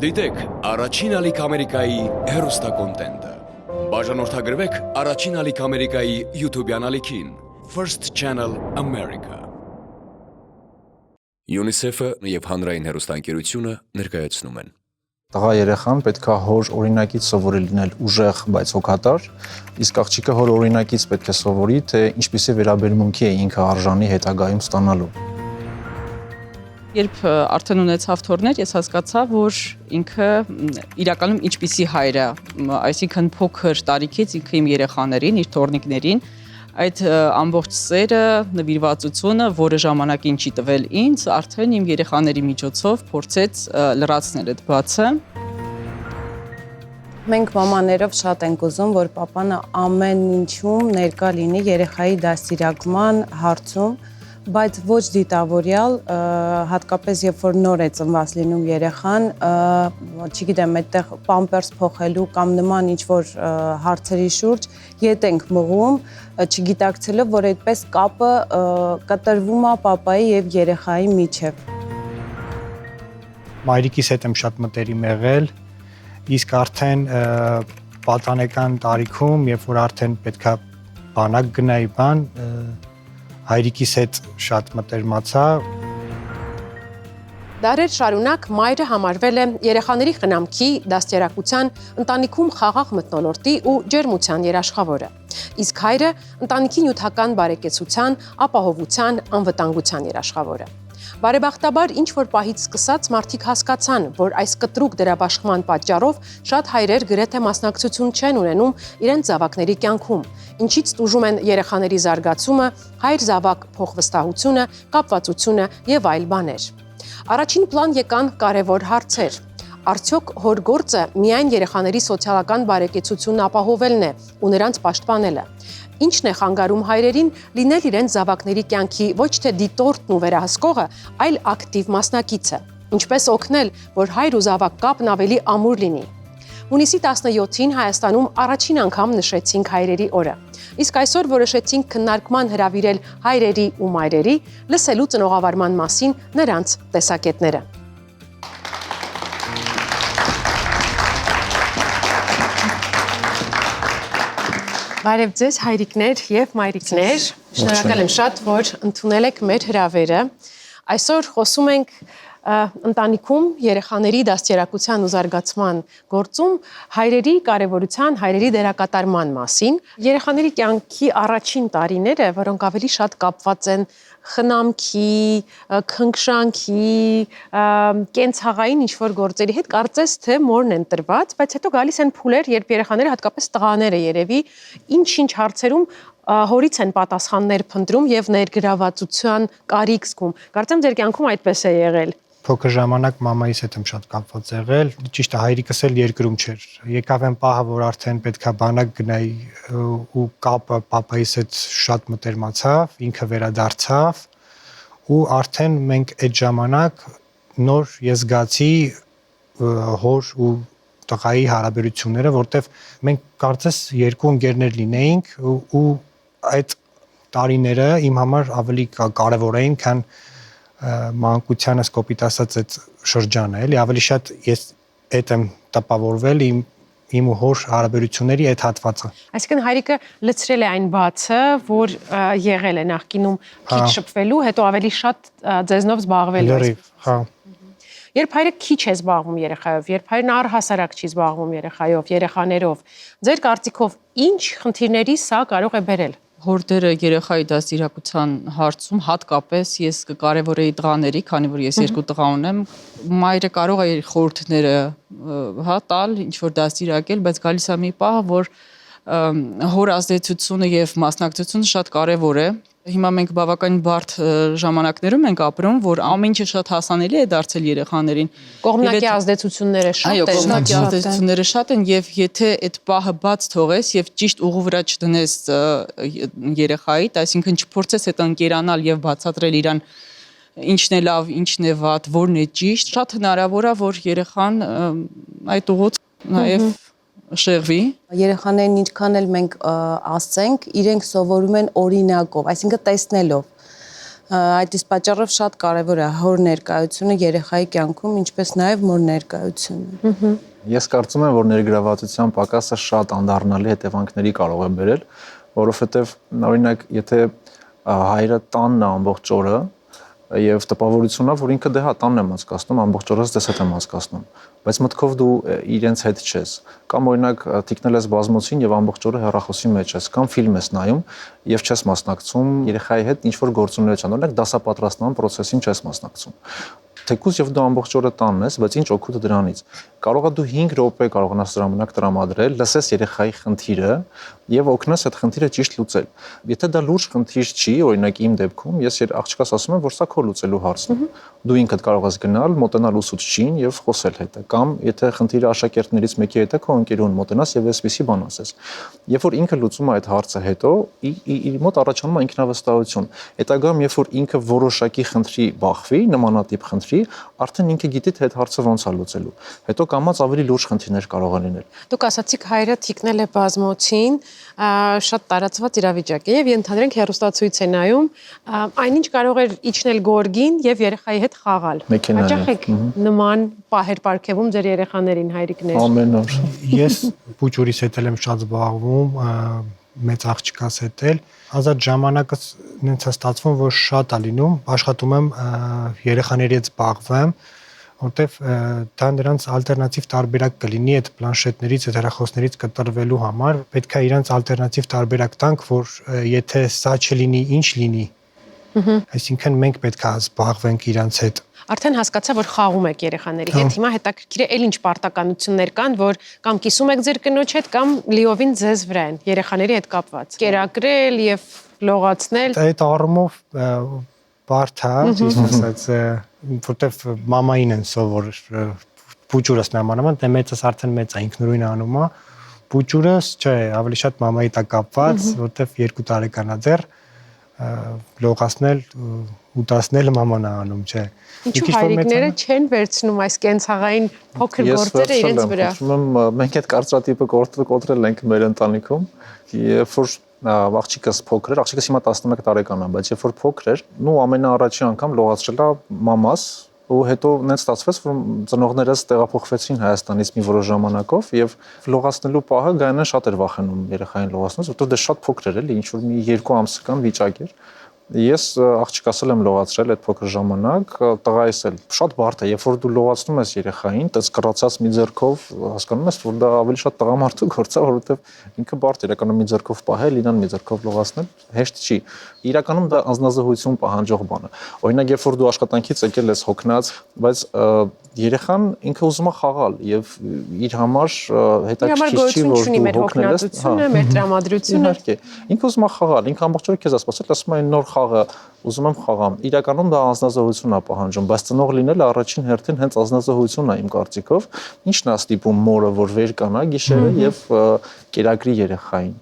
Դիտեք առաջին ալիք Ամերիկայի հեռուստակոնտենտը։ Բաժանորդագրվեք առաջին ալիք Ամերիկայի YouTube-յան ալիքին First Channel America։ UNICEF-ը եւ հանրային հեռուստաընկերությունը ներկայացնում են։ Տղա երեխան պետքա հոր օրինակից սովորի լինել ուժեղ, բայց հոգատար, իսկ աղջիկը հոր օրինակից պետք է սովորի, թե ինչպիսի վերաբերմունքի է ինքը արժանի հետագայում ստանալու։ Երբ արդեն ունեցավ թոռներ, ես հասկացա, որ ինքը իրականում ինչպիսի հայր է, այսինքն փոքր տարիքից ինքը իմ երեխաներին, իր թոռնիկներին, այդ ամբողջ սերը, նվիրվածությունը, որը ժամանակին չի տվել ինձ, արդեն իմ երեխաների միջոցով փորձեց լրացնել այդ բացը։ Մենք մամաներով շատ ենք ուզում, որ պապանը ամեն ինչում ներկա լինի երեխայի դաստիարակման հարցում, բայց ոչ դիտավորյալ, հատկապես երբ որ նոր է ծնված լինում երեխան, չգիտեմ, այդտեղ պամպերս փոխելու կամ նման ինչ-որ հարցերի շուրջ ետ ենք մղում, չգիտակցելով, որ այդպես կապը կտրվում է պապայի եւ երեխայի միջև։ Մայրիկիս հետ եմ շատ մտերիմ եղել, իսկ արդեն պատանեկան տարիքում, երբ որ արդեն պետքա բանակ գնայի բան, հայրիկիս հետ շատ մտերմացա։ Դարեր շարունակ մայրը համարվել է երեխաների խնամքի, դաստիարակության, ընտանիքում խաղաղ մթնոլորտի ու ջերմության երաշխավորը, իսկ հայրը ընտանիքի նյութական բարեկեցության, ապահովության, անվտանգության երաշխավորը։ Բարեբախտաբար ինչ-որ պահից սկսած մարդիկ հասկացան, որ այս կտրուկ դրաբաշխման պատճառով շատ հայրեր գրեթե մասնակցություն չեն ունենում իրենց զավակների կյանքում, ինչից տուժում են երեխաների զարգացումը, հայր-զավակ փոխվստահությունը, կապվածությունը եւ այլ բաներ։ Առաջին պլան եկան կարևոր հարցեր։ Արդյոք հոր գործը միայն երեխաների սոցիալական բարեկեցությունն ապահովելն է ու նրանց պաշտպանելը։ Ինչն է խանգարում հայրերին լինել իրենց զավակների կյանքի ոչ թե դիտորդն ու վերահսկողը, այլ ակտիվ մասնակիցը։ Ինչպես օգնել, որ հայր ու զավակ կապն ավելի ամուր լինի։ Հունիսի 17-ին Հայաստանում առաջին անգամ նշեցինք հայրերի օրը։ Իսկ այսօր որոշեցինք քննարկման հրավիրել հայրերի ու մայրերի, լսելու ծնողավարման մասին նրանց տեսակետները։ Բարև ձեզ հայրիկներ եւ մայրիկներ, շնորհակալ եմ շատ, որ ընդունել եք մեր հրավերը։ Այսօր խոսում ենք ընտանիքում երեխաների դաստիարակության ու զարգացման գործում հայրերի կարևորության, հայրերի դերակատարման մասին։ Երեխաների կյանքի առաջին տարիները, որոնք ավելի շատ կապված են խնամքի, քնքշանքի, կենցաղային ինչ-որ գործերի հետ, կարծես թե մորն են տրված, բայց հետո գալիս են փուլեր, երբ երեխաները, հատկապես տղաները երևի, ինչ-ինչ հարցերում հորից են պատասխաններ փնտրում եւ ներգրավվածության կարիք զգում։ Կարծեմ ձեր կյանքում այդպես է եղել։ Փոքր ժամանակ մամայիս հետ եմ շատ կապված եղել, ճիշտ է հայրիկս էլ երկրում չէր։ Եկավ այն պահը, որ արդեն պետքա բանակ գնայի ու կապը պապայիս հետ շատ մտերմացավ, ինքը վերադարձավ ու արդեն մենք այդ ժամանակ նոր ես զգացի հոր ու տղայի հարաբերությունները, որտեվ մենք կարծես երկու ընկերներ լինեինք ու այդ տարիները իմ համար ավելի կարևոր էին, քան մանկությանս կոպիտ ասած այդ շրջանը, էլի ավելի շատ ես այդ եմ տպավորվել իմ ու հոր հարաբերությունների այդ հատվածը։ Այսինքն հայրիկը լցրել է այն բացը, որ եղել է նախկինում քիչ շփվելու, հետո ավելի շատ ձեզնով զբաղվելու։ Լրիվ, հա։ Երբ հայրը քիչ է զբաղվում երեխայով, երբ հայրն առհասարակ չի զբաղվում երեխայով, երեխաներով, ձեր կարծիքով ինչ խնդիրների սա կարող է բերել։ Հորդերը երեխայի դաստիարակության հարցում հատկապես ես կկարևորեի տղաների, քանի որ ես երկու տղա ունեմ, մայրը կարող է իր խորհուրդները տալ, ինչ որ դաստիարակել, բայց գալիս է մի պահ, որ հոր ազդեցությունը եւ մասնակցությունը շատ կարևոր է։ Հիմա մենք բավականին բարդ ժամանակներում ենք ապրում, որ ամեն ինչը շատ հասանելի է դարձել երեխաներին։ Կողմնակի ազդեցությունները շատ են։ Այո, կողմնակի ազդեցությունները շատ են եւ եթե այդ պահը բաց թողես եւ ճիշտ ուղու վրա չդնես երեխայիդ, այսինքն չփորձես այդ ընկերանալ եւ բացատրել իրան ինչն է լավ, ինչն է վատ, որն է ճիշտ, շատ հնարավոր է, որ երեխան այդ ուղուց նաեւ շեղվի։ Երեխաներին ինչքան էլ մենք ասենք, իրենք սովորում են օրինակով, այսինքն տեսնելով։ Այդ իսկ պատճառով շատ կարևոր է հոր ներկայությունը երեխայի կյանքում, ինչպես նաև մոր ներկայությունը։ Ես կարծում եմ, որ ներգրավվածության պակասը շատ անդառնալի հետևանքների կարող է բերել, որովհետև օրինակ, եթե հայրը տանն է ամբողջ օրը եւ տպավորությունն է, որ ինքը դե հա տանն եմ անցկացնում, ամբողջ օրը դες հետ եմ անցկացնում, բայց մտքով դու իրենց հետ չես, կամ օրինակ թիկնել ես բազմոցին եւ ամբողջ օրը հեռախոսի մեջ ես, կամ ֆիլմ ես նայում եւ չես մասնակցում երեխայի հետ ինչ որ գործունեության, օրինակ դասապատրաստման process-ին չես մասնակցում։ Թեկուզ եւ դու ամբողջ օրը տանն ես, բայց ինչ օգուտ է դրանից։ Կարող է դու 5 րոպե կարողանաս ժամանակ տրամադրել, լսես երեխայի խնդիրը եւ օգնես այդ խնդիրը ճիշտ լուծել։ Եթե դա լուրջ խնդիր չի, օրինակ իմ դեպքում, ես աղջկաս ասում եմ, որ սա քո լուծելու հարցն է։ Դու ինքդ կարող ես գնալ, մոտենալ ուսուցչին եւ խոսել հետ, կամ եթե խնդիրը աշակերտներից մեկի հետ է, քո ընկերուն մոտենաս եւ այսպեսի բան ասես։ Երբ որ ինքը լուծում է այդ հարցը հետո, իր մոտ առաջանում է ինքնավստահություն։ Հետագայում, երբ որ ինքը որոշակի խնդրի բախվի, նմանատիպ խնդրի, արդեն ինքը գիտի թե այդ հարցը ոնց է լուծելու։ Հետո կամած ավելի լուրջ խնդիրներ կարող են լինել։ Դուք ասացիք հայրը թիկնել է բազմոցին, շատ տարածված իրավիճակ է եւ ընդհանրենք հեռուստացույց է նայում, այնինչ կարող էր իջնել գորգին եւ երեխայի հետ խաղալ։ Հաճախ եք նման պահեր պարգևում ձեր երեխաներին հայրիկներ։ Ամեն օր։ Ես փուճուրիս հետ եմ շատ զբաղվում, մեծ աղջկաս հետ էլ ազատ ժամանակս ինձ է ստացվում, որ շատ է լինում, աշխատում եմ երեխաների հետ զբաղվեմ, որտեվ դա նրանց ալտերնատիվ տարբերակ կլինի այդ պլանշետներից, այդ հեռախոսներից կտրվելու համար, պետք է իրանց ալտերնատիվ տարբերակ տանք, որ եթե սա չլինի, ինչ լինի։ Այսինքն մենք պետք է զբաղվենք իրանց հետ։ Արդեն հասկացա, որ խաղում եք երեխաների հետ։ Հիմա հետաքրքիր է, էլ ինչ պարտականություններ կան, որ կամ կիսում եք ձեր կնոջ հետ, կամ լիովին ձեզ վրա են երեխաների հետ կապված։ Կերակրել եւ լողացնել։ Այդ առումով բարդ է, ճիշտ ասած, որտեվ մամային են սովոր փուճուրս նմանավանդ, դե մեծս արդեն մեծ է, ինքնուրույն անում է։ Փուճուրս, չէ, ավելի շատ մամայի տակ կապված, որտեվ 2 տարեկան է դեռ լողացնել ուտասնել մաման է անում, չէ։ Ինչու հայրիկները չեն վերցնում այս կենցաղային փոքր գործերը իրենց վրա։ Մենք այդ կարծրատիպը կոտրել ենք մեր ընտանիքում, երբ որ աղջիկս փոքր էր, աղջիկս հիմա 11 տարեկան է, բայց երբ որ փոքր էր, նու ամենաառաջի անգամ լողացրել է մամաս, ու հետո նենց ստացվեց, որ ծնողներս տեղափոխվեցին Հայաստանից մի որոշ ժամանակով եւ լողացնելու պահը գայնան շատ էր վախենում երեխային լողացնելուց, որտեղ դե շատ փոքր էր էլի, ինչ որ մի 2 ամսական վիճակ էր։ Ես աղջկաս եմ լողացրել այդ փոքր ժամանակ, տղայիս էլ շատ բարդ է, երբ որ դու լողացնում ես երեխային, տես կռացած մի ձեռքով, հասկանում ես, որ դա ավելի շատ տղամարդու գործ է, որովհետև ինքը բարդ է, իրականում մի ձեռքով պահել, իրան մի ձեռքով լողացնել հեշտ չի։ Իրականում դա անznազողություն պահանջող բան է։ Օրինակ, երբ որ դու աշխատանքից եկել ես հոգնած, բայց երեխան ինքը ուզում է խաղալ եւ իր համար հետաքրքիր չի, որ դու հոգնել ես, մեր տրամադրությունը։ Իհարկե, ինքը ուզում է խաղալ, ինքը ամբողջ օրը քեզ ասում է, ասում է նոր խաղը ուզում եմ խաղամ։ Իրականում դա անznազողություն է պահանջում, բայց ծնող լինելը առաջին հերթին հենց անznազողություն է իմ կարծիքով։ Ինչն է ստիպում մորը, որ վեր կանա գիշերը եւ կերակրի երեխային։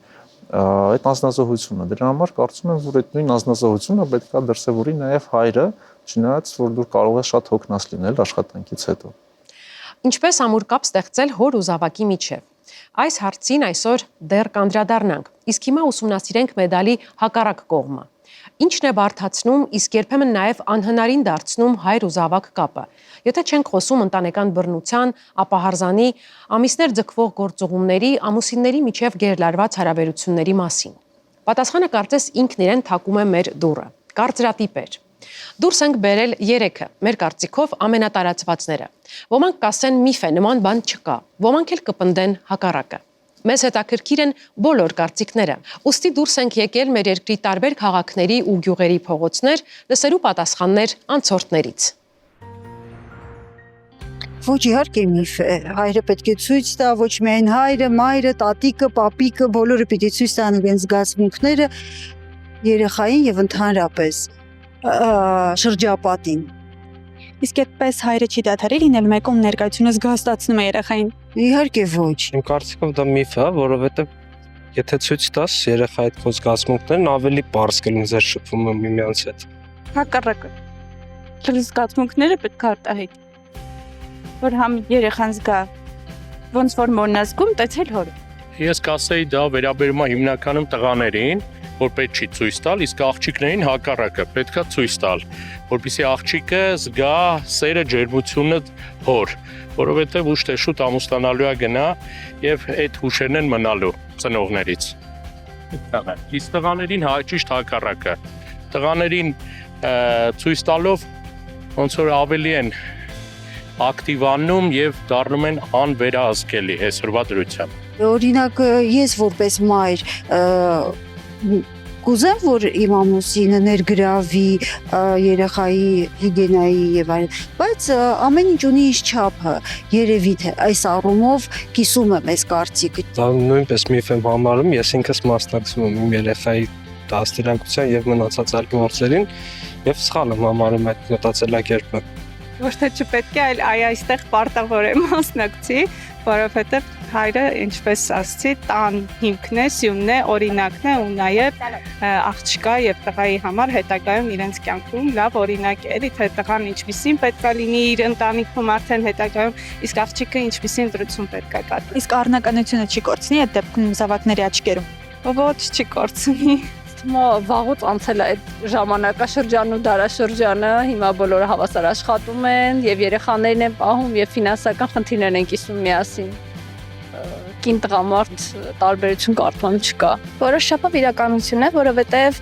Այդ անznազողությունը։ Դրա համար կարծում եմ, որ այդ նույն անznազողությունը պետք է դրսևորի նաեւ հայրը, չնայած որ դու կարող ես շատ հոգնած լինել աշխատանքից հետո։ Ինչպես ամուր կապ ստեղծել հոր ու զավակի միջև։ Այս հարցին այսօր դեռ կանդրադառնանք, իսկ հիմա ուսումնասիրենք մեդալի հակառակ կողմը։ Ինչն է բարդացնում, իսկ երբեմն նաև անհնարին դարձնում հայր ու զավակ կապը։ Եթե չենք խոսում ընտանեկան բռնության, ապահարզանի, ամիսներ ձգվող գործուղումների, ամուսինների միջև գերլարված հարաբերությունների մասին։ Պատասխանը կարծես ինքն իրեն թակում է մեր դուռը։ Կարծրատիպեր։ Դուրս ենք բերել 3-ը, մեր կարծիքով ամենատարածվածները։ Ոմանք կասեն միֆ է, նման բան չկա, ոմանք էլ կպնդեն հակառակը։ Մեզ հետաքրքիր են բոլոր կարծիքները։ Ուստի դուրս ենք եկել մեր երկրի տարբեր քաղաքների ու գյուղերի փողոցներ, լսելու պատասխաններ անցորդներից։ Ոչ, իհարկե միֆ է, հայրը պետք է ցույց տա, ոչ միայն հայրը, մայրը, տատիկը, պապիկը, բոլորը պիտի ցույց տան իրենց զգացմունքները երեխային եւ ընդհանրապես շրջապատին։ Իսկ այդպես հայրը չի դադարի լինել մեկում ներկայությունը զգաստացնում է երեխային։ Իհարկե ոչ։ Իմ կարծիքով դա միֆ է, որովհետև եթե ցույց տաս երեխայի հետ քո զգացմունքներն ավելի པարզ կլինի ձեր շփումը միմյանց հետ։ Հակառակը։ Զգացմունքները պետք է արտահայտել։ Որ համ երեխան զգա ոնց որ մորն է զգում, տեցել հորը։ Ես կասեի դա վերաբերում է հիմնականում տղաներին, որ պետք չի ցույց տալ, իսկ աղջիկներին հակառակը պետքա ցույց տալ, որպեսզի աղջիկը զգա սերը, ջերմությունը հոր, որովհետև ուշ թե շուտ ամուսնանալու է գնա եւ այդ հուշերն են մնալու ծնողներից։ Իսկ տղաներին ճիշտ հակառակը։ Տղաներին ցույց տալով ոնց որ ավելի են ակտիվանում եւ դառնում են անվերահսկելի այսօրվա դրությամբ։ Օրինակ ես որպես մայր կուզեմ, որ իմ ամուսինը ներգրավի երեխայի հիգիենայի եւ այլն, բայց ամեն ինչ ունի իր չափը։ Երևի թե այս առումով կիսում եմ այս կարծիքը։ Դա նույնպես միֆ եմ համարում, ես ինքս մասնակցում եմ իմ երեխայի դաստիարակության եւ մնացած այլ գործերին եւ սխալ եմ համարում այդ մտածելակերպը։ Ոչ թե չպետք է, այլ այստեղ պարտավոր է մասնակցի, որովհետև հայրը, ինչպես ասացի, տան հիմքն է, սյունն է, օրինակն է ու նաև աղջկա եւ տղայի համար հետագայում իրենց կյանքում լավ օրինակ է, թե տղան ինչպիսին պետք է լինի իր ընտանիքում արդեն հետագայում, իսկ աղջիկը ինչպիսին ընտրություն պետք է կատարի։ Իսկ առնականությունը չի կորցնի այդ դեպքում զավակների աչքերում։ Ոչ, չի կորցնի։ Վաղուց անցել է այդ ժամանակաշրջանն ու դարաշրջանը, հիմա բոլորը հավասար աշխատում են եւ երեխաներն են պահում եւ ֆինանսական խնդիրներ են կիսում միասին։ Կին տղամարդ տարբերություն կարծում չկա։ Որոշ շապով իրականություն է, որովհետև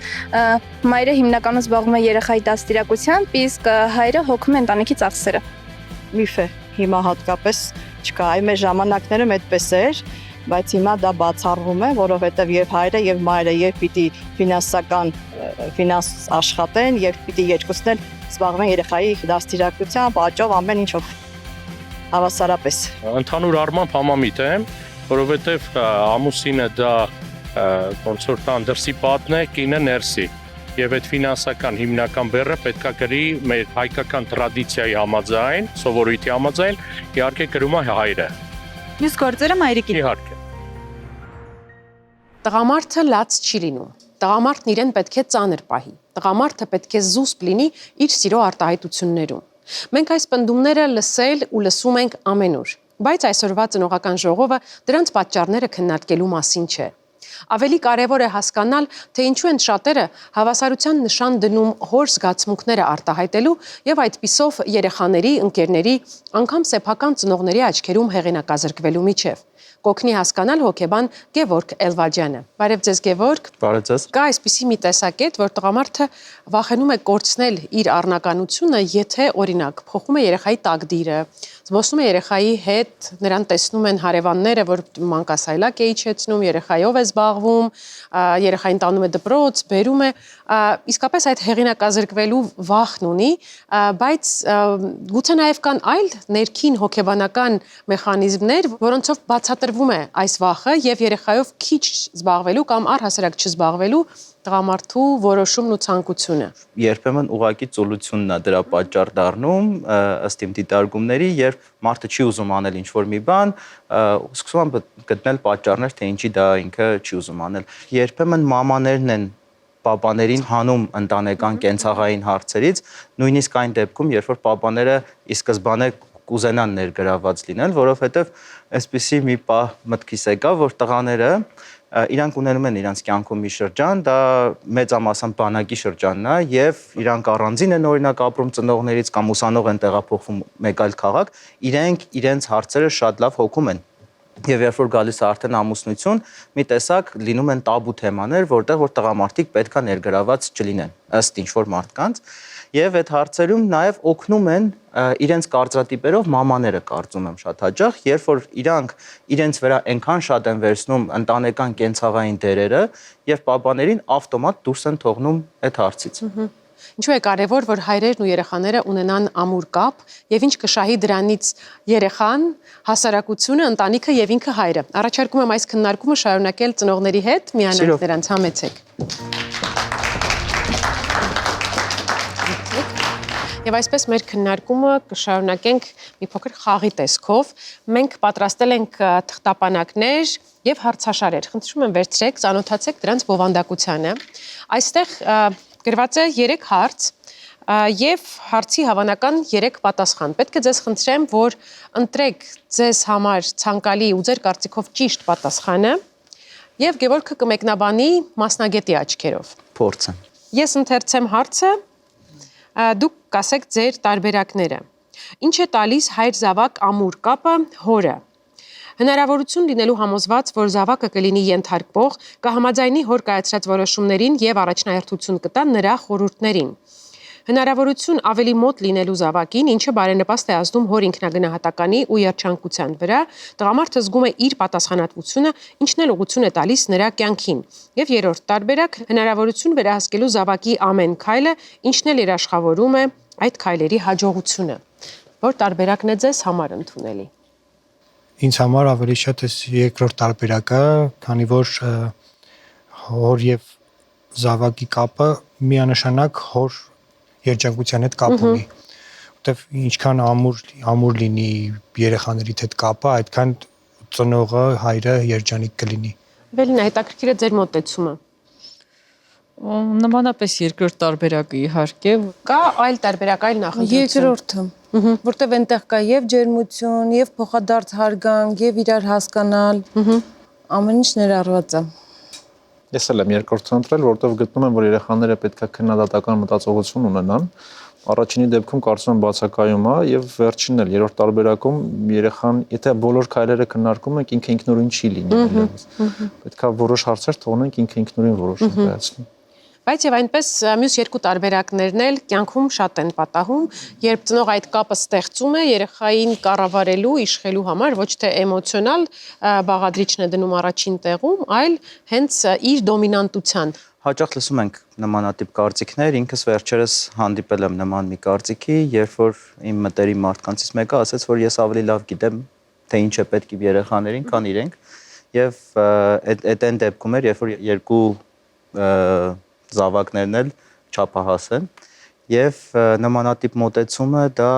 մայրը հիմնականում զբաղվում է երեխայի դաստիարակությամբ, իսկ հայրը հոգում է ընտանիքի ծախսերը։ Միֆ է, հիմա հատկապես չկա, այ մեր ժամանակներում այդպես էր, բայց հիմա դա բացառվում է, որովհետև եւ հայրը եւ մայրը եւ պիտի ֆինանս աշխատեն եւ պիտի երկուսն էլ զբաղվեն երեխայի դաստիարակությամբ, աճով, ամեն ինչով հավասարապես։ Ընդհանուր առմամբ համամիտ եմ, որովհետև ամուսինը դա ոնց որ տան դրսի պատն է, կինը ներսի։ Եվ այդ ֆինանսական հիմնական բեռը պետքա գրի մեր հայկական տրադիցիայի համաձայն, սովորույթի համաձայն, իհարկե գրում է հայրը։ Մյուս գործերը մայրիկին։ Իհարկե։ Տղամարդը լաց չի լինում։ Տղամարդն իրեն պետք է ծանր պահի։ Տղամարդը պետք է զուսպ լինի իր սիրո արտահայտություններում։ Մենք այս պնդումները լսել ու լսում ենք ամենուր, բայց այսօրվա ծնողական ժողովը դրանց պատճառները քննարկելու մասին չէ։ Ավելի կարևոր է հասկանալ, թե ինչու են շատերը հավասարության նշան դնում հոր զգացմունքները արտահայտելու եւ այդպիսով երեխաների, ընկերների, անգամ սեփական ծնողների աչքերում հեղինակազրկվելու միջև։ Կօգնի հասկանալ հոգեբան Գևորգ Էլվաջյանը։ Բարև ձեզ Գևորգ։ Բարև ձեզ։ Կա այսպիսի մի տեսակետ, որ տղամարդը վախենում է կորցնել իր առնականությունը, եթե օրինակ փոխում է երեխայի տակդիրը, զբոսնում է երեխայի հետ, նրան տեսնում են հարևանները, որ մանկասայլակ է իջեցնում, երեխայով է զբաղվում, երեխային տանում է դպրոց, բերում է, իսկապես այդ հեղինակազրկվելու վախն ունի, բայց գուցե նաև կան այլ ներքին հոգեբանական մեխանիզմներ, որոնցով բացատրվում է այս վախը եւ երեխայով քիչ զբաղվելու կամ առհասարակ չզբաղվելու տղամարդու որոշումն ու ցանկությունը։ Երբեմն ուղղակի ծուլությունն է դրա պատճառ դառնում ըստ իմ դիտարկումների, երբ մարդը չի ուզում անել ինչ-որ մի բան, սկսում է գտնել պատճառներ, թե ինչի դա ինքը չի ուզում անել։ Երբեմն մամաներն են պապաներին հանում ընտանեկան կենցաղային հարցերից, նույնիսկ այն դեպքում, երբ որ պապաները ի սկզբանե կուզենան ներգրավված լինել, որովհետև այսպիսի մի պահ մտքիս եկա, որ տղաները իրանք ունենում են իրանք կյանքում մի շրջան, դա մեծամասամբ բանակի շրջանն է եւ իրանք առանձին են օրինակ ապրում ծնողներից կամ ուսանող են տեղափոխվում մեկ այլ քաղաք, իրենք իրենց հարցերը շատ լավ հոգում են։ Եվ երբ որ գալիս է արդեն ամուսնություն, մի տեսակ լինում են տաբու թեմաներ, որտեղ որ տղամարդիկ պետքա ներգրաված չլինեն, ըստ ինչ-որ մարդկանց, եւ այդ հարցերում նաեւ օգնում են իրենց կարծրատիպերով մամաները, կարծում եմ շատ հաճախ, երբ որ իրանք իրենց վրա այնքան շատ են վերցնում ընտանեկան կենցաղային դերերը եւ պապաներին ավտոմատ դուրս են թողնում այդ հարցից։ Ինչու է կարևոր, որ հայրերն ու երեխաները ունենան ամուր կապ եւ ինչ կշահի դրանից երեխան, հասարակությունը, ընտանիքը եւ ինքը հայրը։ Առաջարկում եմ այս քննարկումը շարունակել ծնողների հետ, միանանք նրանց, համեցեք։ Եվ այսպես մեր քննարկումը կշարունակենք մի փոքր խաղի տեսքով։ Մենք պատրաստել ենք թղթապանակներ եւ հարցաշարեր։ Խնդրում եմ վերցրեք, ծանոթացեք դրանց բովանդակությանը։ Այստեղ գրված է 3 հարց եւ հարցի հավանական 3 պատասխան։ Պետք է ձեզ խնդրեմ, որ ընտրեք ձեզ համար ցանկալի ու ձեր կարծիքով ճիշտ պատասխանը եւ Գևորգը կմեկնաբանի մասնագետի աչքերով։ Փորձը։ Ես ընթերցեմ հարցը, դուք կասեք ձեր տարբերակները։ Ինչ է տալիս հայր զավակ ամուր կապը հորը։ Հնարավորություն լինելու համոզված, որ զավակը կլինի ենթարկվող, կհամաձայնի հոր կայացրած որոշումներին եւ առաջնահերթություն կտա նրա խորհուրդներին։ Հնարավորություն ավելի մոտ լինելու զավակին, ինչը բարենպաստ է ազդում հոր ինքնագնահատականի ու երջանկության վրա, տղամարդը զգում է իր պատասխանատվությունը, ինչն էլ ուղղություն է տալիս նրա կյանքին։ Եվ երրորդ տարբերակ, հնարավորություն վերահսկելու զավակի ամեն քայլը, ինչն էլ երաշխավորում է այդ քայլերի հաջողությունը։ Որ տարբերակն է ձեզ համար ընդունելի։ Ինձ համար ավելի շատ է երկրորդ տարբերակը, քանի որ հոր եւ զավակի կապը միանշանակ հոր երջանկության հետ կապ ունի։ Որտեվ ինչքան ամուր լինի երեխաների հետ կապը, այդքան ծնողը, հայրը երջանիկ կլինի։ Վելինա, հետաքրքիր է ձեր մոտեցումը։ Նմանապես երկրորդ տարբերակը իհարկե Կա այլ տարբերակ, այլ նախընտրություն։ Երկրորդը, որտեվ այնտեղ կա եւ ջերմություն, եւ փոխադարձ հարգանք, եւ իրար հասկանալ, ամեն ինչ ներառված է։ Ես էլ եմ երկրորդը ընտրել, որովհետև գտնում եմ, որ երեխաները պետք է քննադատական մտածողություն ունենան։ Առաջինի դեպքում կարծում եմ բացակայում է եւ վերջինն էլ երրորդ տարբերակում երեխան, եթե բոլոր քայլերը քննարկում ենք, ինքը ինքնուրույն չի լինի։ Պետք է որոշ հարցեր թողնենք ինքը ինքնուրույն որոշում կայացնի։ Բայց եւ այնպես մյուս երկու տարբերակներն էլ կյանքում շատ են պատահում, երբ ծնող այդ կապը ստեղծում է երեխային կառավարելու, իշխելու համար, ոչ թե էմոցիոնալ բաղադրիչն է դնում առաջին տեղում, այլ հենց իր դոմինանտության։ Հաճախ լսում ենք նմանատիպ կարծիքներ, ինքս վերջերս հանդիպել եմ նման մի կարծիքի, երբ որ իմ մտերիմ մարդկանցից մեկը ասաց, որ ես ավելի լավ գիտեմ, թե ինչ է պետք իր երեխաներին, քան իրենք, եւ այդ այն դեպքում էր, երբ որ երկու զավակներն էլ չափահաս են եւ նմանատիպ մոտեցումը դա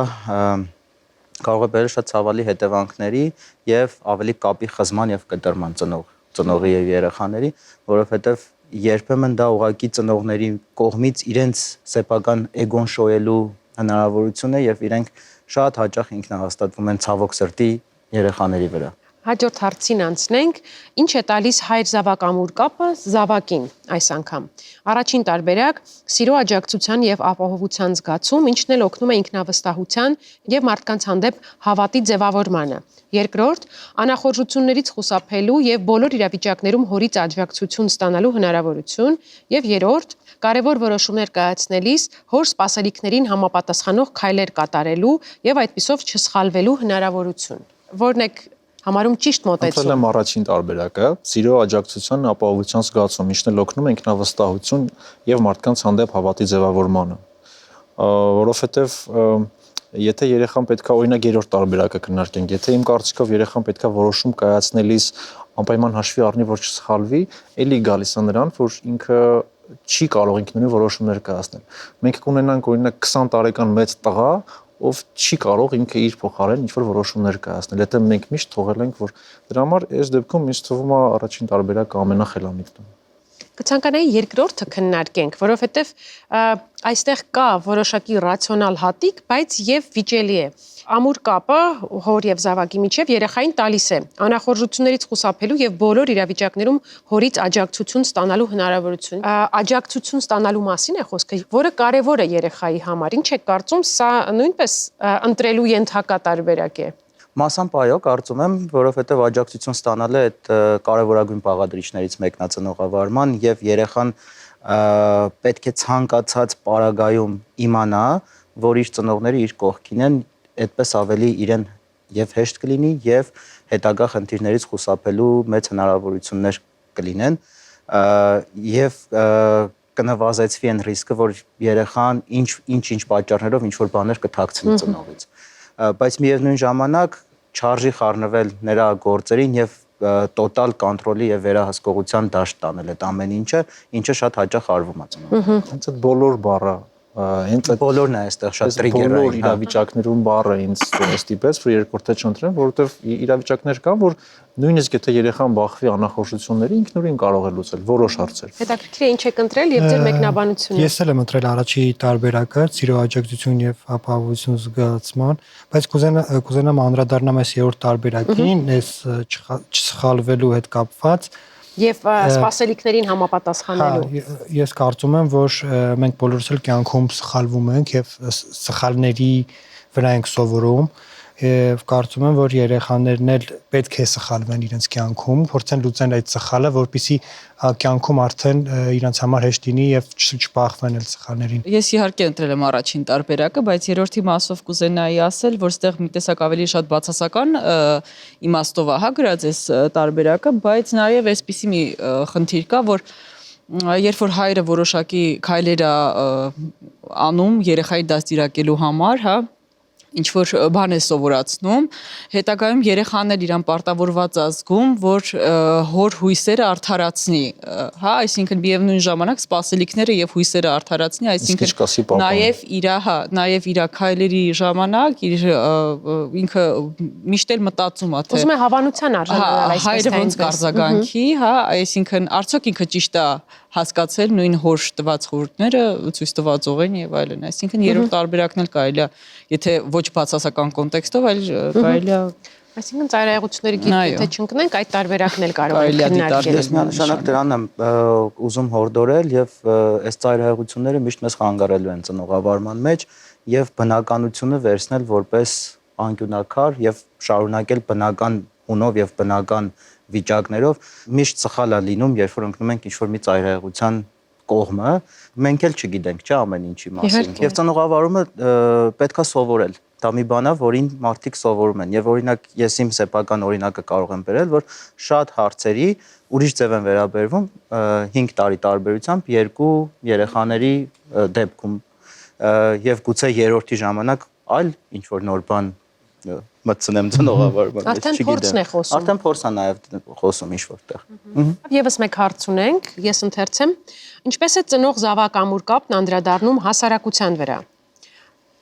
կարող է բերել շատ ցավալի հետևանքների եւ ավելի կապի խզման եւ կտրման ծնողի եւ երեխաների, որովհետեւ երբեմն դա ուղղակի ծնողների կողմից իրենց սեփական էգոն շոյելու հնարավորություն է եւ իրենք շատ հաճախ ինքնահաստատվում են ցավոք սրտի երեխաների վրա։ Հաջորդ հարցին անցնենք, ինչ է տալիս հայր-զավակ ամուր կապը զավակին այս անգամ։ Առաջին տարբերակ՝ սիրո աջակցության եւ ապահովության զգացում, ինչն էլ օգնում է ինքնավստահության եւ մարդկանց հանդեպ հավատի ձևավորմանը։ Երկրորդ՝ անախորժություններից խուսափելու եւ բոլոր իրավիճակներում հորից աջակցություն ստանալու հնարավորություն, եւ երրորդ՝ կարևոր որոշումներ կայացնելիս հոր սպասելիքներին համապատասխանող քայլեր կատարելու եւ այդպիսով չսխալվելու հնարավորություն։ Որն է համարում ճիշտ մոտեցում։ Ընտրել եմ առաջին տարբերակը՝ սիրո աջակցության ապահովության զգացում, ինչն էլ օգնում է ինքնավստահություն եւ մարդկանց հանդեպ հավատի ձևավորմանը։ Որովհետեւ եթե երեխան պետքա օրինակ երրորդ տարբերակը քննարկենք, եթե իմ կարծիքով երեխան պետքա որոշում կայացնելիս անպայման հաշվի առնի, որ չսխալվի, էլի գալիս է նրան, որ ինքը չի կարող ինքնուրույն որոշումներ կայացնել։ Մենք կունենանք օրինակ 20 տարեկան մեծ տղա, ով չի կարող ինքը իր փոխարեն ինչ-որ որոշումներ կայացնել։ Եթե մենք միշտ թողել ենք, որ դրա համար այս դեպքում ինձ թվում է առաջին տարբերակը ամենախելամիտն։ Կցանկանայի երկրորդը քննարկենք, որովհետև այստեղ կա որոշակի ռացիոնալ հատիկ, բայց եւ վիճելի է։ Ամուր կապը հոր եւ զավակի միջև երեխային տալիս է անախորժություններից խուսափելու եւ բոլոր իրավիճակներում հորից աջակցություն ստանալու հնարավորություն։ Աջակցություն ստանալու մասին է խոսքը, որը կարեւոր է երեխայի համար։ Ինչ եք կարծում, սա նույնպես ընտրելու ենթակա տարբերակ է։ Մասամբ այո, կարծում եմ, որովհետև աջակցություն ստանալը այդ կարևորագույն բաղադրիչներից մեկն է ծնողավարման եւ երեխան պետք է ցանկացած պարագայում իմանա, որ իր ծնողները իր կողքին են, այդպես ավելի իրեն եւ հեշտ կլինի եւ հետագա խնդիրներից խուսափելու մեծ հնարավորություններ կլինեն եւ կնվազեցվի այն ռիսկը, որ երեխան ինչ պատճառներով ինչ որ բաներ կթաքցնի ծնողից։ Բայց միևնույն ժամանակ չարժի խառնվել նրա գործերին եւ տոտալ կոնտրոլի եւ վերահսկողության դաշտ տանել այդ ամեն ինչը շատ հաճախ արվում է ծնողի։ Հենց այդ բոլոր բառը, հենց այդ բոլորն է այստեղ շատ տրիգերային։ Բոլոր իրավիճակներում բառը ինձ ստիպեց, որ երկրորդը չընտրեմ, որովհետեւ իրավիճակներ կան, որ նույնիսկ եթե երեխան բախվի անախորժությունների, ինքնուրույն կարող է լուծել որոշ հարցեր։ Հետաքրքիր է ինչ եք ընտրել եւ ձեր մեկնաբանությունը։ Ես էլ եմ ընտրել առաջի տարբերակը՝ սիրո աջակցություն եւ ապահովություն զգացման, բայց կուզենամ անդրադառնամ այս երրորդ տարբերակին, այս չսխալվելու հետ կապված, եւ սպասելիքներին համապատասխանելու։ Ես կարծում եմ, որ մենք բոլորս էլ կյանքում սխալվում ենք եւ սխալների վրա ենք սովորում եւ կարծում եմ, որ երեխաներն էլ պետք է սխալվեն իրենց կյանքում, փորձեն լուծեն այդ սխալը, որպեսզի կյանքում արդեն իրենց համար հեշտ լինի եւ չփախվեն այդ սխալներին։ Ես իհարկե ընտրել եմ առաջին տարբերակը, բայց երրորդի մասով կուզենայի ասել, որ ստեղ մի տեսակ ավելի շատ բացասական իմաստով է գրած այս տարբերակը, բայց նաեւ այսպիսի մի խնդիր կա, որ երբ որ հայրը որոշակի քայլեր է անում երեխայի դաստիարակելու համար, հա, ինչ որ բան է սովորացնում, հետագայում երեխան էլ իրան պարտավորված է զգում, որ հոր հույսերը արդարացնի, հա, այսինքն միևնույն ժամանակ սպասելիքները եւ հույսերը արդարացնի, այսինքն նաեւ իր քայլերի ժամանակ ինքը միշտ էլ մտածում է, թե ուզում է հավանության արժանանալ այսպես հայրը ոնց կարձագանքի, հա, այսինքն արդյոք ինքը ճիշտ է հասկացել նույն հոր տված խորհուրդները ցույց տված ուղին եւ այլն, այսինքն երրորդ տարբերակն էլ կարելի է, եթե ոչ բացասական կոնտեքստով, այլ կարելի է, այսինքն ծայրահեղությունների գիրքը թե չընկնենք, այդ տարբերակն էլ կարող է քննարկել։ Ես միանշանակ դրան եմ ուզում հորդորել եւ այս ծայրահեղությունները միշտ մեզ խանգարելու են ծնողավարման մեջ եւ բնականությունը վերցնել որպես անկյունակար եւ շարունակել բնական հունով եւ բնական վիճակներով միշտ սխալ է լինում, երբ որ ընկնում ենք ինչ-որ մի ծայրահեղության կողմը, մենք էլ չգիտենք, չէ, ամեն ինչի մասին։ Եվ ծնողավարումը պետքա սովորել։ Դա մի բան է, որին մարդիկ սովորում են։ Եվ օրինակ ես իմ սեփական օրինակը կարող եմ բերել, որ շատ հարցերի ուրիշ ձև են վերաբերվում 5 տարի տարբերությամբ երկու երեխաների դեպքում եւ գուցե երրորդի ժամանակ այլ ինչ որ նոր բան մտցնեմ ծնողավարման մեջ, չգիտեմ։ Արդեն փորձն է խոսում։ Արդեն փորձն է նաև խոսում ինչ որտեղ։ Եվս մեկ հարց ունենք, ես ընթերցեմ, ինչպես է ծնող զավակ ամուր կապն անդրադառնում հասարակության վրա։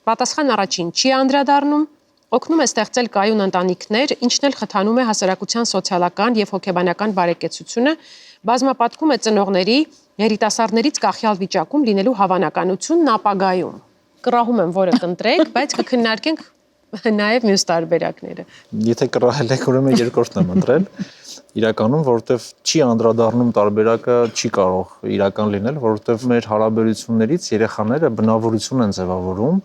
Պատասխան առաջին՝ չի անդրադառնում, օգնում է ստեղծել կայուն ընտանիքներ, ինչն էլ խթանում է հասարակության սոցիալական եւ հոգեբանական բարեկեցությունը, բազմապատկում է ծնողների երիտասարդներից կախյալ վիճակում լինելու հավանականությունն ապագայում։ Կռահում եմ, որը կընտրեք, բայց կքննարկենք նաև մյուս տարբերակները։ Եթե կռահել եք, ուրեմն երկրորդն եմ ընտրել։ Իրականում, որովհետև չի անդրադառնում տարբերակը չի կարող իրական լինել, որովհետև մեր հարաբերություններից երեխաները բնավորություն են ձևավորում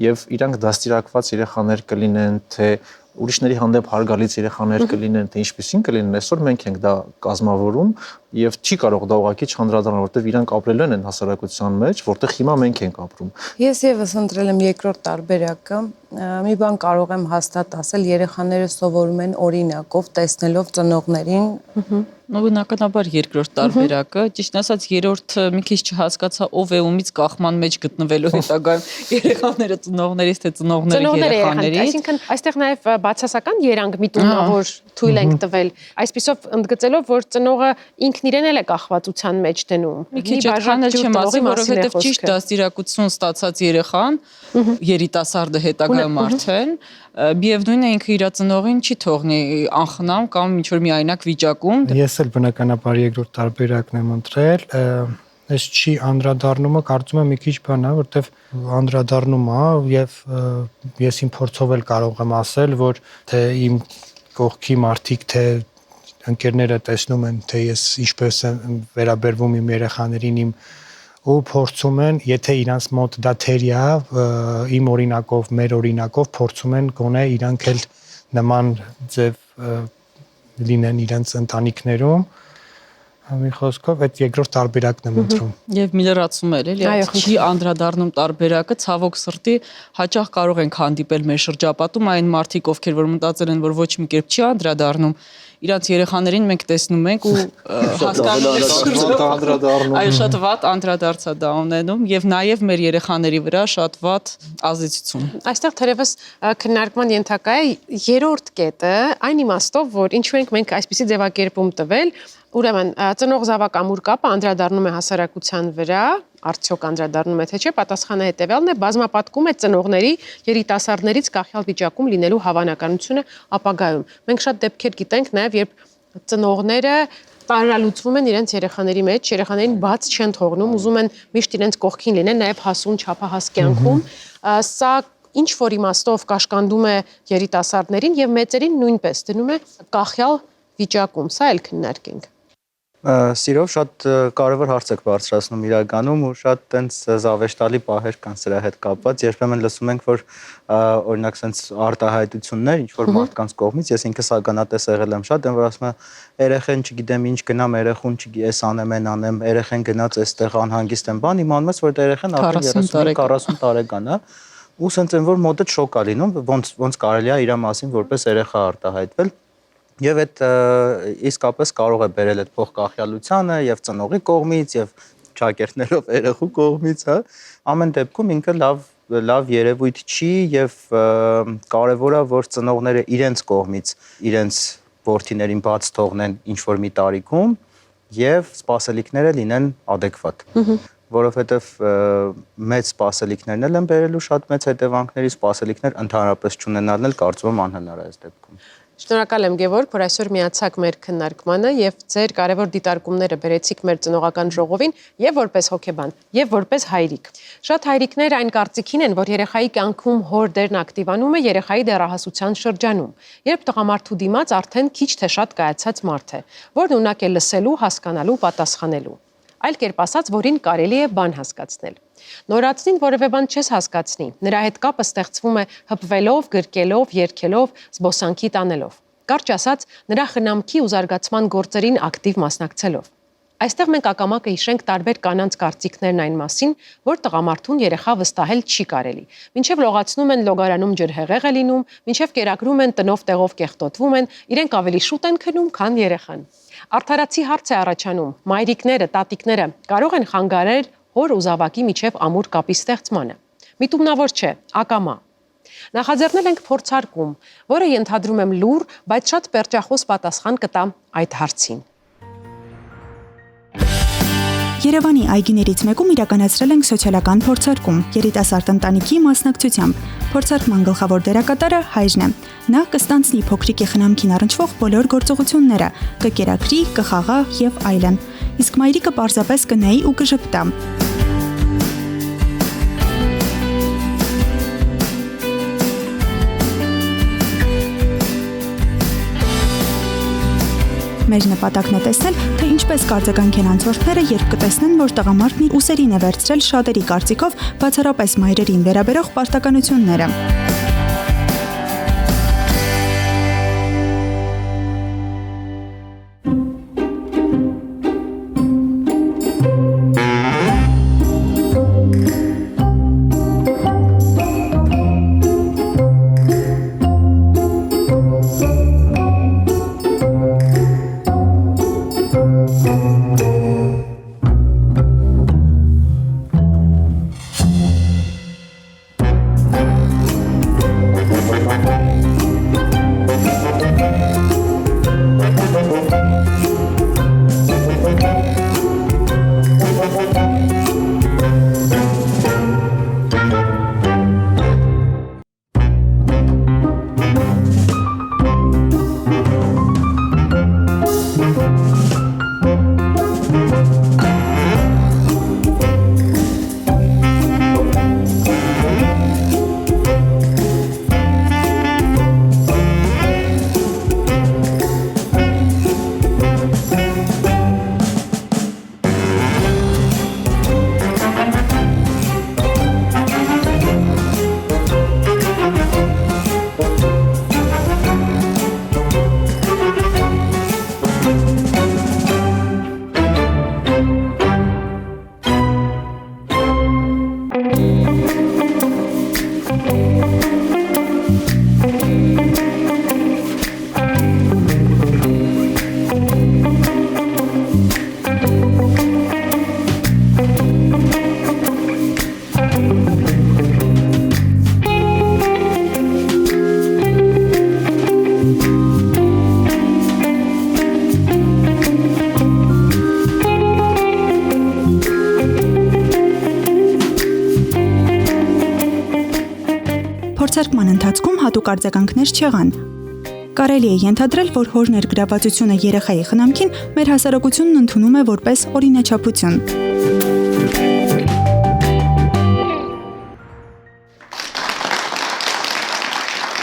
եւ իրանք դաստիարակված երեխաներ կլինեն, թե ուրիշների հանդեպ հարգալից երեխաներ կլինեն, թե ինչպեսին կլինեն, այսօր մենք ենք դա կազմավորում եւ չի կարող դա ուղղակի չանդրադառնալ, որովհետեւ իրանք ապրել են հասարակության մեջ, որտեղ հիմա մենք ենք ապրում։ Ես եւս ընտրել եմ երկրորդ տարբերակը։ Մի բան կարող եմ հաստատ ասել, երեխաները սովորում են օրինակով, տեսնելով ծնողներին։ Նո բնականաբար երկրորդ տարբերակը, ճիշտ ասած երրորդը մի քիչ չհասկացա ով է ումից կախման մեջ գտնվելու հետագայում երեխաները ծնողներից թե ծնողները երեխաներից։ Այսինքն այստեղ նաև բացասական երանգ միտումնավոր թույլ ենք տվել, այսպիսով ընդգծելով, որ ծնողը ինքն իրեն էլ է կախվածության մեջ դնում։ Մի քիչ այդքան էլ չեմ ասի, որովհետև ճիշտ դաստիարակություն ստացած երեխան, երիտասարդը հետագայում արդեն միևնույն է ինքը իր ծնողին չի թողնի անխնամ կամ ինչ որ միայնակ վիճակում։ Ես էլ բնականաբար երկրորդ տարբերակն եմ ընտրել, այս չի անդրադառնումը կարծում եմ մի քիչ բան է, որտեվ անդրադառնում է եւ ես իմ փորձով էլ կարող եմ ասել, որ թե իմ կողքի մարդիկ, թե ընկերները տեսնում են, թե ես ինչպես եմ վերաբերվում իմ երեխաներին, իմ ու փորձում են, եթե իրանց մոտ դա թերի է, իմ օրինակով, մեր օրինակով փորձում են գոնե իրանք էլ նման ձև լինեն իրենց ընտանիքներում, մի խոսքով այդ երկրորդ տարբերակն եմ ընտրում։ Եվ մի լրացում էլ էլի, չի անդրադառնում տարբերակը, ցավոք սրտի հաճախ կարող ենք հանդիպել մեր շրջապատում այն մարդիկ, ովքեր որ մտածել են, որ ոչ մի կերպ չի անդրադառնում, իրանց երեխաներին մենք տեսնում ենք ու հասկանում այլ շատ վատ անդրադարձա դա ունենում եւ նաեւ մեր երեխաների վրա շատ վատ ազդեցություն։ Այստեղ թերևս քննարկման ենթակա է երրորդ կետը, այն իմաստով, որ ինչու ենք մենք այսպիսի ձևակերպում տվել, ուրեմն ծնող զավակ ամուր կապը անդրադառնում է հասարակության վրա, արդյոք անդրադառնում է թե չէ, պատասխանը հետեւյալն է, բազմապատկում է ծնողների երիտասարդներից կախյալ վիճակում լինելու հավանականությունը ապագայում։ Մենք շատ դեպքեր գիտենք նաև, երբ ծնողները տարրալուծվում են իրենց երեխաների մեջ, երեխաներին բաց չեն թողնում, ուզում են միշտ իրենց կողքին լինեն, նաև հասուն չափահաս կյանքում։ Սա ինչ որ իմաստով կաշկանդում է երիտասարդներին եւ մեծերին նույնպես դնում է կախյալ վիճակում, սա էլ քննարկենք։ Սիրով շատ կարևոր հարց եք բարձրացնում իրականում ու շատ տենց զավեշտալի պահեր կան սրա հետ կապված։ Երբեմն լսում ենք, որ օրինակ sense արտահայտություններ ինչ որ մարդկանց կողմից, ես ինքս ականատես եղել եմ շատ, որ ասում են երեխեն չգիտեմ ինչ գնամ, երեխուն չգիտես անեմ, անեմ, երեխեն գնաց այստեղ անհանգիստ եմ, բան իմանում ես, որ դա երեխեն արդեն 30-40 տարեկան է։ Ու sense են որ մոտը շոկ է լինում, ոնց կարելի է իր մասին որպես երեխա արտահայտվել։ Եվ այդ իսկապես կարող է բերել այդ փոխկախյալությանը եւ ծնողի կողմից եւ ճակերտներով երեխու կողմից, հա, ամեն դեպքում ինքը լավ երևույթ չի եւ կարեւոր է որ ծնողները իրենց կողմից իրենց որդիներին բաց թողնեն ինչ որ մի տարիքում եւ սպասելիքները լինեն adekvat, որովհետեւ մեծ սպասելիքներն էլ են բերելու շատ մեծ հետևանքների, սպասելիքներ ընդհանրապես չունենալն էլ կարծում եմ անհնար է այս դեպքում։ Շնորհակալ եմ Գևորգ, որ այսօր միացաք մեր քննարկմանը եւ ձեր կարևոր դիտարկումները բերեցիք մեր ծնողական ժողովին եւ որպես հոգեբան, եւ որպես հայրիկ։ Շատ հայրիկներ այն կարծիքին են, որ երեխայի կյանքում հոր դերն ակտիվանում է երեխայի դեռահասության շրջանում, երբ տղամարդու դիմաց արդեն քիչ թե շատ կայացած մարդ է, որն ունակ է լսելու, հասկանալու, պատասխանելու։ Այլ կերպ ասած, որին կարելի է բան հասկացնել։ Նորածին որևէ բան չես հասկացնի, նրա հետ կապը ստեղծվում է հպվելով, գրկելով, երգելով, զբոսանքի տանելով։ Կարճ ասած, նրա խնամքի ու զարգացման գործերին ակտիվ մասնակցելով։ Այստեղ մենք ակամա կհիշենք տարբեր կանանց կարծիքներն այն մասին, որ տղամարդուն երեխա վստահել չի կարելի։ Մինչև լողացնում են լոգարանում ջրհեղեղ է լինում, մինչև կերակրում են տնով տեղով կեղտոտվում են, իրենք ավելի շուտ են քնում, քան երեխան։ Արդարացի հարց է առաջանում, մայրիկները, տատիկները կարող են խանգարել հոր ու զավակի միջև ամուր կապի ստեղծմանը։ Միտումնավոր չէ, ակամա։ Նախաձեռնել ենք փորձարկում, որը ենթադրում եմ լուր, բայց շատ պերճախոս պատասխան կտա այդ հարցին։ Երևանի այգիներից մեկում իրականացրել ենք սոցիալական փորձարկում երիտասարդ ընտանիքի մասնակցությամբ։ Փորձարկման գլխավոր դերակատարը հայրն է։ Նա կստանցնի փոքրիկի խնամքին առնչվող բոլոր գործողությունները, կկերակրի, կխաղա եւ այլն։ Իսկ մայրիկը պարզապես կնայի ու կժպտա։ Մեր նպատակն է տեսնել, թե ինչպես կարձագանքեն անցորդները, երբ կտեսնեն, որ տղամարդն ուսերին է վերցրել շատերի կարծիքով բացառապես մայրերին վերաբերող պարտականությունները։ Փորձարկման ընթացքում հատուկ արձագանքներ չեղան։ Կարելի է ենթադրել, որ հոր ներգրավվածությունը երեխայի խնամքին մեր հասարակությունն ընդունում է որպես օրինաչափություն։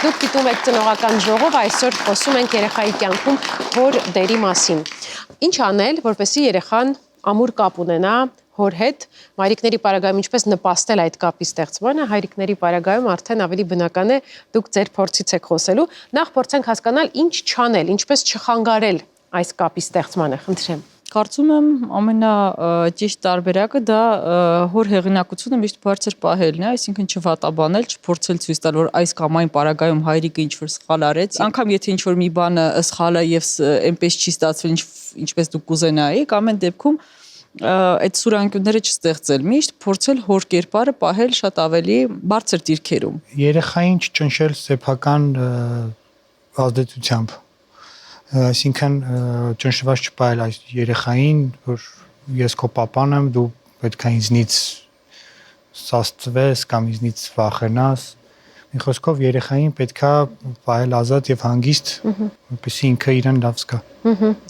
Դուք դիտում եք ծնողական ժողով, այսօր խոսում ենք երեխայի կյանքում հոր դերի մասին։ Ինչ անել, որպեսզի երեխան ամուր կապ ունենա հոր հետ, մայրիկների պարագայում ինչպես նպաստել այդ կապի ստեղծմանը, հայրիկների պարագայում արդեն ավելի բնական է դուք ձեր փորձից եք խոսելու։ Նախ փորձենք հասկանալ ինչ չանել, ինչպես չխանգարել այս կապի ստեղծմանը, խնդրեմ։ Կարծում եմ ամենաճիշտ տարբերակը դա հոր հեղինակությունը միշտ բարձր պահելն է, այսինքն չվատաբանել, չփորձել ցույց տալ, որ այս կամ այն պարագայում հայրիկը ինչ-որ սխալ արեց, անգամ եթե ինչ-որ մի բանը սխալ է եւ այնպես չի ստացվել, ինչպես դուք կուզենայիք, ամեն դեպքում այդ սուրանկյունները չստեղծել, միշտ փորձել հոր կերպարը պահել շատ ավելի բարձր դիրքերում։ Երեխային չճնշել սեփական ազդեցությամբ։ Այսինքն ճնշված չպահել այս երեխային, որ ես քո պապան եմ, դու պետք է ինձնից սաստվես կամ ինձնից վախենաս։ Մի խոսքով երեխային պետք է պահել ազատ եւ հանգիստ, որպեսզի ինքը իրեն լավ զգա։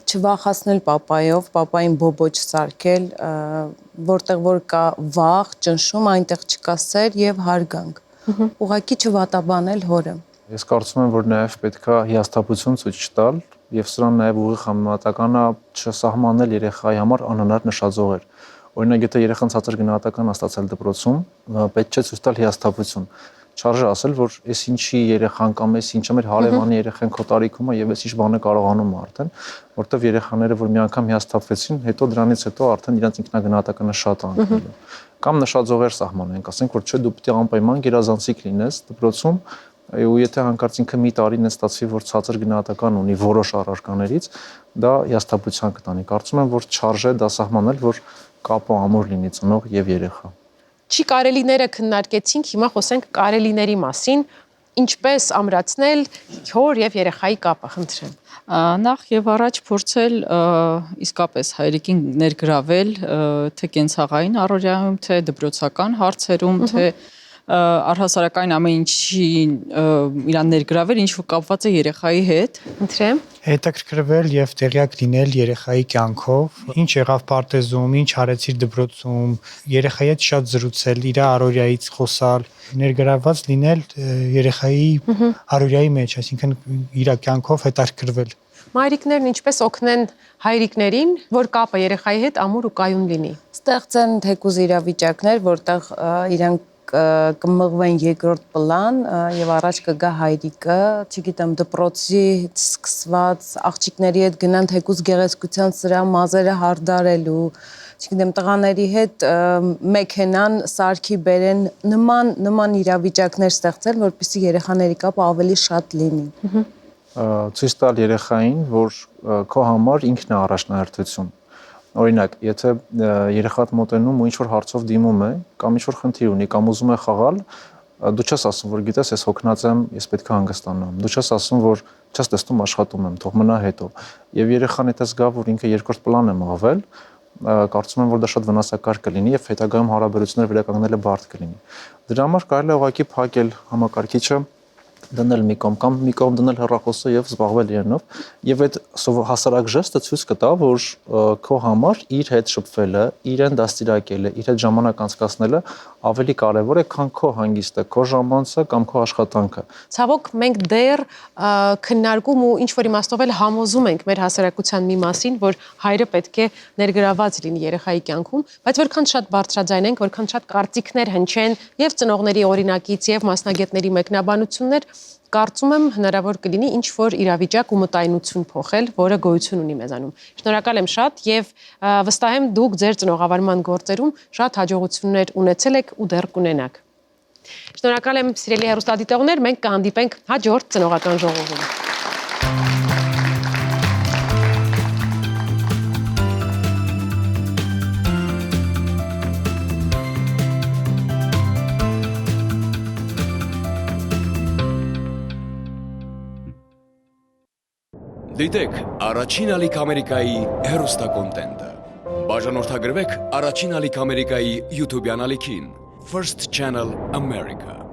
Չվախացնել պապայով, պապային բոբոչ սարքել, որտեղ որ կա վախ, ճնշում, այնտեղ չկա սեր եւ հարգանք։ Ուղղակի չվատաբանել հորը։ Ես կարծում եմ, որ նաև պետք է հիասթափություն ցույց տալ եւ սրան նաև ուղիղ համեմատականը չսահմանել երեխայի համար անհնար նշաձողեր։ Օրինակ, եթե երեխան ցածր գնահատական է ստացել դպրոցում, պետք չէ ցույց տալ հիասթափություն։ Չարժե ասել, որ այս ինչի երեխան կամ այս ինչը մեր հարևանի երեխան քո տարիքում է եւ այս ինչ բան է կարողանում արդեն, որտեվ երեխաները, որ մի անգամ հիասթափվեցին, հետո դրանից հետո արդեն իրենց ինքնագնահատականը շատ անկել։ Կամ նշաձողեր սահմանենք, ասենք, որ չէ, դու պետք է անպայման գերազանցիկ լինես դպրոցում, ու եթե հանկարծ ինքը մի տարին է ստացվի, որ ցածր գնահատական ունի որոշ առարկաներից, դա հիասթափության կտանի։ Կարծում եմ, որ չարժե դա սահմանել, որ կապը ամուր լինի ծնող եւ երեխա։ Չի կարելիները քննարկեցինք, հիմա խոսենք կարելիների մասին, ինչպես ամրացնել հոր եւ երեխայի կապը, խնդրեմ։ Նախ եւ առաջ փորձել իսկապես հայրիկին ներգրավել թե կենցաղային առօրյայում, թե դպրոցական հարցերում, թե առհասարակային ամեն ինչին իրան ներգրավել, ինչ որ կապված է երեխայի հետ։ Խնդրեմ։ Հետաքրքրվել եւ տեղյակ լինել երեխայի կյանքով, ինչ եղավ պարտեզում, ինչ արեցիր դպրոցում, երեխայի հետ շատ զրուցել, իր առօրյայից խոսալ, ներգրավված լինել երեխայի առօրյայի մեջ, այսինքն իր կյանքով հետաքրքրվել։ Մայրիկներն ինչպես օգնեն հայրիկներին, որ կապը երեխայի հետ ամուր ու կայուն լինի։ Ստեղծեն թեկուզ իրավիճակներ, որտեղ իրանք կմղվեն երկրորդ պլան եւ առաջ կգա հայրիկը, չգիտեմ, դպրոցից սկսված աղջիկների հետ գնան թեկուզ գեղեցկության սրա մազերը հարդարելու, չգիտեմ, տղաների հետ մեքենան սարքի բերեն, նման իրավիճակներ ստեղծել, որպեսզի երեխաների կապը ավելի շատ լինի։ Ցույց տալ երեխային, որ քո համար ինքն է առաջնահերթություն։ Օրինակ, եթե երեխադ մոտենում ու ինչ-որ հարցով դիմում է, կամ ինչ-որ խնդիր ունի, կամ ուզում է խաղալ, դու չես ասում, որ գիտես, ես հոգնած եմ, ես պետք է հանգստանամ։ Դու չես ասում, որ չես տեսնում աշխատում եմ, թող մնա հետո։ Եվ երեխան եթե զգա, որ ինքը երկրորդ պլան է մղվել, կարծում եմ, որ դա շատ վնասակար կլինի եւ հետագայում հարաբերություններ վերականգնելը բարդ կլինի։ Դրա համար կարելի է ուղղակի փակել համակարգիչը, դնել մի կողմ կամ մի կողմ դնել հեռախոսը եւ զբաղվել իրենով եւ այդ հասարակ ժեստը ցույց կտա, որ քո համար իր հետ շփվելը, իրեն դաստիարակելը, իր հետ ժամանակ անցկացնելը ավելի կարեւոր է, քան քո հանգիստը, քո ժամանցը կամ քո աշխատանքը։ Ցավոք մենք դեռ քննարկում ու ինչ որ իմաստով էլ համոզում ենք մեր հասարակության մի մասին, որ հայրը պետք է ներգրաված լինի երեխայի կյանքում, բայց որքան շատ բարձրաձայն ենք, որքան շատ կարծիքներ հնչեն եւ ծնողների օրինակից եւ մասնագետների մեկնաբանություններ, կարծում եմ հնարավոր կլինի ինչ որ իրավիճակ ու մտայնություն փոխել, որը գոյություն ունի մեզանում։ Շնորհակալ եմ շատ եւ վստահ եմ դուք ձեր ծնողավարման գործերում շատ հաջողություններ ունեցել եք ու դեռ կունենաք։ Շնորհակալ եմ սիրելի հեռուստադիտողներ, մենք կհանդիպենք հաջորդ ծնողական ժողովում։ Դիտեք Առաջին ալիք Ամերիկայի հեռուստակոնտենտը։ Բաժանորդագրվեք Առաջին ալիք Ամերիկայի YouTube-յան ալիքին First Channel America։